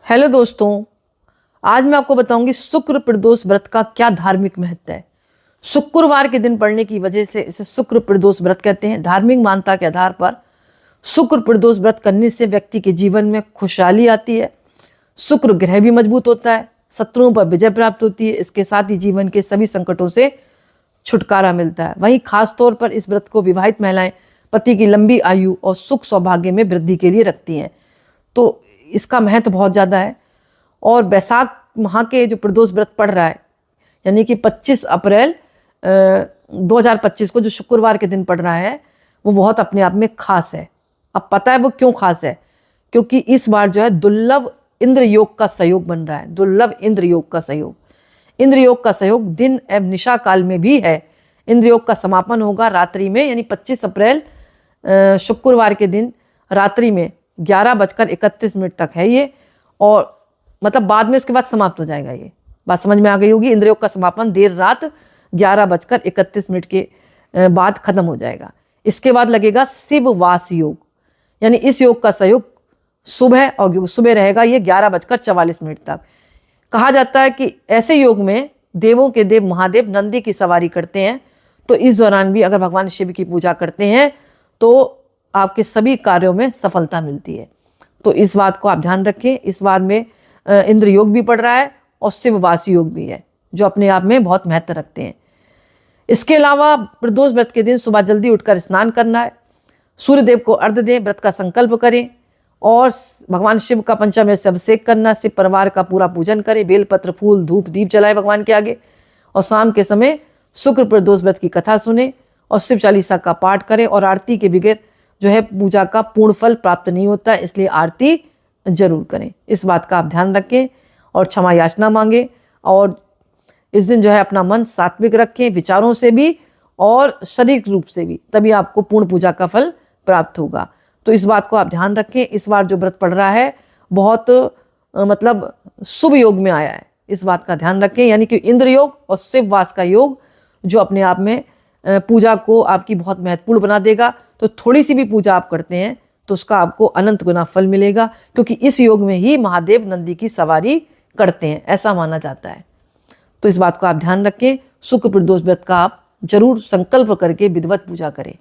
Hello दोस्तों, आज मैं आपको बताऊंगी शुक्र प्रदोष व्रत का क्या धार्मिक महत्व है। शुक्रवार के दिन पड़ने की वजह से इसे शुक्र प्रदोष व्रत कहते हैं। धार्मिक मान्यता के आधार पर शुक्र प्रदोष व्रत करने से व्यक्ति के जीवन में खुशहाली आती है, शुक्र ग्रह भी मजबूत होता है, शत्रुओं पर विजय प्राप्त होती है। इसके साथ ही जीवन के सभी संकटों से छुटकारा मिलता है। वहीं खास तौर पर इस व्रत को विवाहित महिलाएं पति की लंबी आयु और सुख सौभाग्य में वृद्धि के लिए रखती हैं। तो इसका महत्व बहुत ज़्यादा है। और बैसाख माह के जो प्रदोष व्रत पड़ रहा है, यानी कि 25 अप्रैल 2025 को जो शुक्रवार के दिन पड़ रहा है, वो बहुत अपने आप में खास है। अब पता है वो क्यों खास है? क्योंकि इस बार जो है दुर्लभ इंद्र योग का सहयोग बन रहा है। दुर्लभ इंद्र योग का सहयोग, इंद्र योग का सहयोग दिन एवं निशा काल में भी है। इंद्र योग का समापन होगा रात्रि में, यानी 25 अप्रैल शुक्रवार के दिन रात्रि में 11:31 तक है ये, और मतलब बाद में उसके बाद समाप्त हो जाएगा। ये बात समझ में आ गई होगी। इंद्र योग का समापन देर रात 11:31 के बाद खत्म हो जाएगा। इसके बाद लगेगा शिववास योग, यानी इस योग का सहयोग सुबह, और सुबह रहेगा ये 11:44 तक। कहा जाता है कि ऐसे योग में देवों के देव महादेव नंदी की सवारी करते हैं। तो इस दौरान भी अगर भगवान शिव की पूजा करते हैं तो आपके सभी कार्यों में सफलता मिलती है। तो इस बात को आप ध्यान रखें। इस बार में इंद्र योग भी पड़ रहा है और शिववास योग भी है, जो अपने आप में बहुत महत्व रखते हैं। इसके अलावा प्रदोष व्रत के दिन सुबह जल्दी उठकर स्नान करना है, सूर्य देव को अर्घ्य दें, व्रत का संकल्प करें और भगवान शिव का पंचामृत से अभिषेक करना, शिव परिवार का पूरा पूजन करें, बेलपत्र फूल धूप दीप जलाए भगवान के आगे, और शाम के समय शुक्र प्रदोष व्रत की कथा सुने और शिव चालीसा का पाठ करें। और आरती के बगैर जो है पूजा का पूर्ण फल प्राप्त नहीं होता, इसलिए आरती जरूर करें। इस बात का आप ध्यान रखें और क्षमा याचना मांगें। और इस दिन जो है अपना मन सात्विक रखें, विचारों से भी और शारीरिक रूप से भी, तभी आपको पूर्ण पूजा का फल प्राप्त होगा। तो इस बात को आप ध्यान रखें। इस बार जो व्रत पड़ रहा है बहुत मतलब शुभ योग में आया है, इस बात का ध्यान रखें। यानी कि इंद्र योग और शिववास का योग जो अपने आप में पूजा को आपकी बहुत महत्वपूर्ण बना देगा। तो थोड़ी सी भी पूजा आप करते हैं तो उसका आपको अनंत गुना फल मिलेगा, क्योंकि इस योग में ही महादेव नंदी की सवारी करते हैं, ऐसा माना जाता है। तो इस बात को आप ध्यान रखें। शुक्र प्रदोष व्रत का आप जरूर संकल्प करके विधिवत पूजा करें।